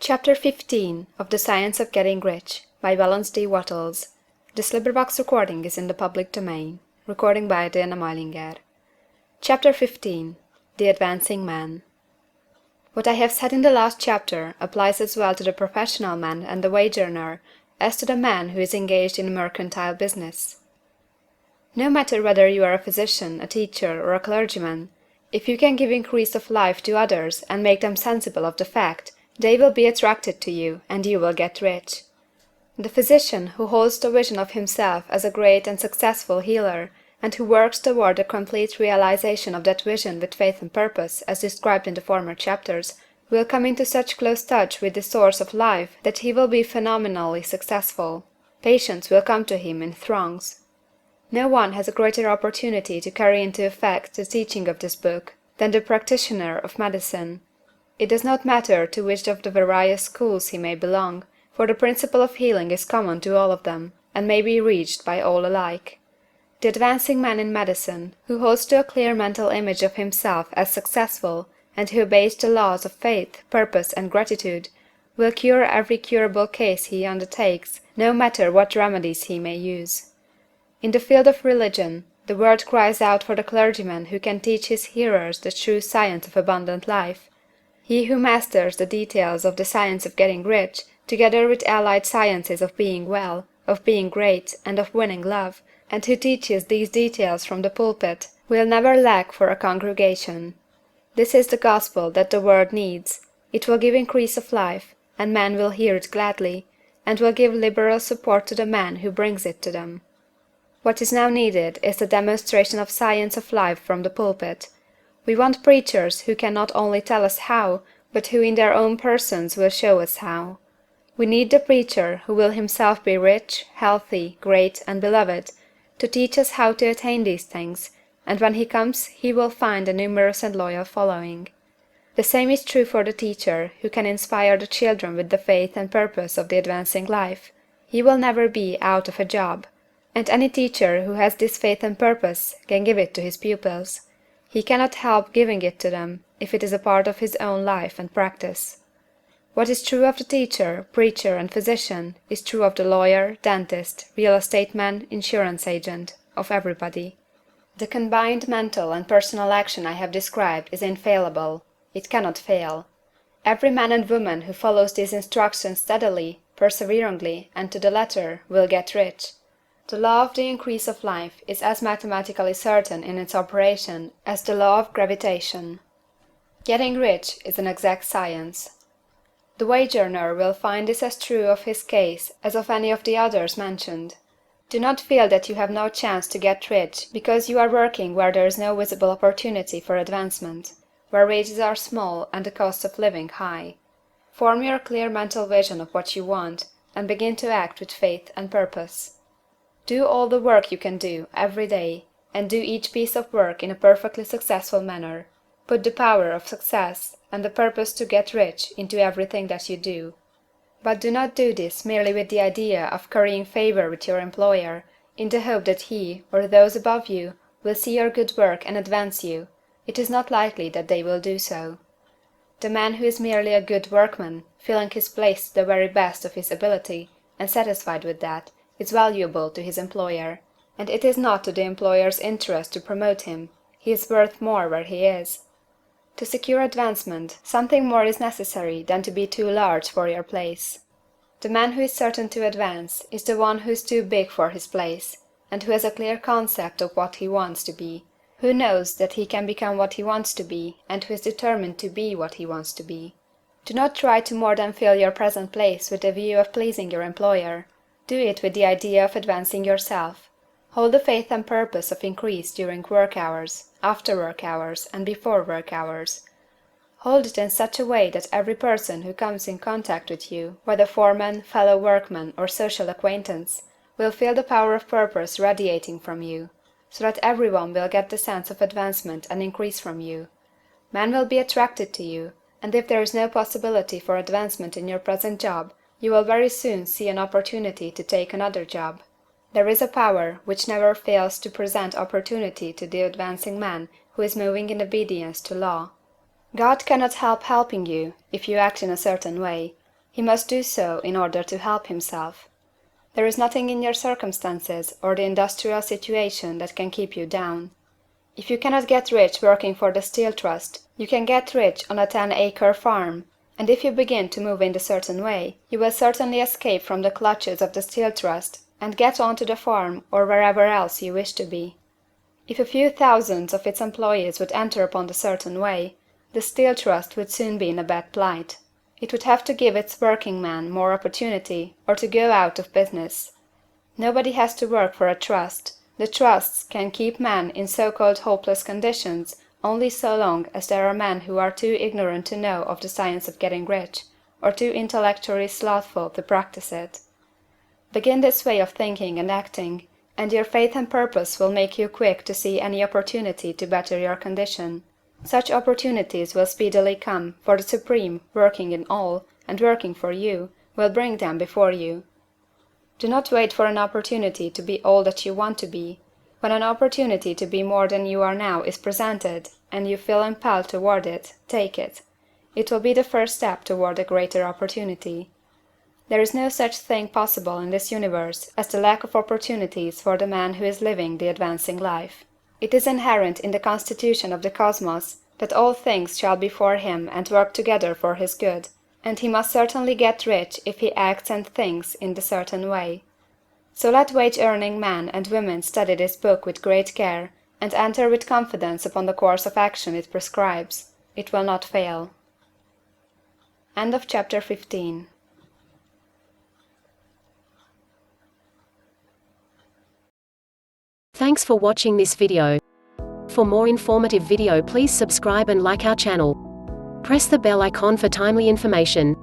Chapter 15 of The Science of Getting Rich by Wallace D. Wattles. This recording is in the public domain. Recording by Diana Meilinger. Chapter 15 The Advancing Man. What I have said in the last chapter applies as well to the professional man and the wage earner as to the man who is engaged in mercantile business. No matter whether you are a physician, a teacher, or a clergyman, if you can give increase of life to others and make them sensible of the fact, they will be attracted to you, and you will get rich. The physician who holds the vision of himself as a great and successful healer, and who works toward the complete realization of that vision with faith and purpose, as described in the former chapters, will come into such close touch with the source of life that he will be phenomenally successful. Patients will come to him in throngs. No one has a greater opportunity to carry into effect the teaching of this book than the practitioner of medicine. It does not matter to which of the various schools he may belong, for the principle of healing is common to all of them, and may be reached by all alike. The advancing man in medicine, who holds to a clear mental image of himself as successful, and who obeys the laws of faith, purpose, and gratitude, will cure every curable case he undertakes, no matter what remedies he may use. In the field of religion, the world cries out for the clergyman who can teach his hearers the true science of abundant life. He who masters the details of the science of getting rich, together with allied sciences of being well, of being great, and of winning love, and who teaches these details from the pulpit, will never lack for a congregation. This is the gospel that the world needs. It will give increase of life, and men will hear it gladly, and will give liberal support to the man who brings it to them. What is now needed is the demonstration of science of life from the pulpit. We want preachers who can not only tell us how, but who in their own persons will show us how. We need the preacher who will himself be rich, healthy, great, and beloved, to teach us how to attain these things, and when he comes he will find a numerous and loyal following. The same is true for the teacher who can inspire the children with the faith and purpose of the advancing life. He will never be out of a job, and any teacher who has this faith and purpose can give it to his pupils. He cannot help giving it to them if it is a part of his own life and practice. What is true of the teacher, preacher, and physician is true of the lawyer, dentist, real estate man, insurance agent, of everybody. The combined mental and personal action I have described is infallible. It cannot fail. Every man and woman who follows these instructions steadily, perseveringly, and to the letter will get rich. The law of the increase of life is as mathematically certain in its operation as the law of gravitation. Getting rich is an exact science. The wage earner will find this as true of his case as of any of the others mentioned. Do not feel that you have no chance to get rich because you are working where there is no visible opportunity for advancement, where wages are small and the cost of living high. Form your clear mental vision of what you want, and begin to act with faith and purpose. Do all the work you can do, every day, and do each piece of work in a perfectly successful manner. Put the power of success and the purpose to get rich into everything that you do. But do not do this merely with the idea of currying favor with your employer, in the hope that he, or those above you, will see your good work and advance you. It is not likely that they will do so. The man who is merely a good workman, filling his place to the very best of his ability, and satisfied with that, is valuable to his employer, and it is not to the employer's interest to promote him. He is worth more where he is. To secure advancement, something more is necessary than to be too large for your place. The man who is certain to advance is the one who is too big for his place, and who has a clear concept of what he wants to be, who knows that he can become what he wants to be, and who is determined to be what he wants to be. Do not try to more than fill your present place with the view of pleasing your employer. Do it with the idea of advancing yourself. Hold the faith and purpose of increase during work hours, after work hours, and before work hours. Hold it in such a way that every person who comes in contact with you, whether foreman, fellow workman, or social acquaintance, will feel the power of purpose radiating from you, so that everyone will get the sense of advancement and increase from you. Men will be attracted to you, and if there is no possibility for advancement in your present job, you will very soon see an opportunity to take another job. There is a power which never fails to present opportunity to the advancing man who is moving in obedience to law. God cannot help helping you if you act in a certain way. He must do so in order to help himself. There is nothing in your circumstances or the industrial situation that can keep you down. If you cannot get rich working for the Steel Trust, you can get rich on a 10-acre farm, and if you begin to move in a certain way, you will certainly escape from the clutches of the Steel Trust and get on to the farm or wherever else you wish to be. If a few thousands of its employees would enter upon the certain way, the Steel Trust would soon be in a bad plight. It would have to give its working men more opportunity or to go out of business. Nobody has to work for a trust. The trusts can keep men in so-called hopeless conditions only so long as there are men who are too ignorant to know of the science of getting rich, or too intellectually slothful to practice it. Begin this way of thinking and acting, and your faith and purpose will make you quick to see any opportunity to better your condition. Such opportunities will speedily come, for the Supreme, working in all, and working for you, will bring them before you. Do not wait for an opportunity to be all that you want to be. When an opportunity to be more than you are now is presented, and you feel impelled toward it, take it. It will be the first step toward a greater opportunity. There is no such thing possible in this universe as the lack of opportunities for the man who is living the advancing life. It is inherent in the constitution of the cosmos that all things shall be for him and work together for his good, and he must certainly get rich if he acts and thinks in the certain way. So let wage-earning men and women study this book with great care, and enter with confidence upon the course of action it prescribes. It will not fail. End of chapter 15. Thanks for watching this video. For more informative video, please subscribe and like our channel. Press the bell icon for timely information.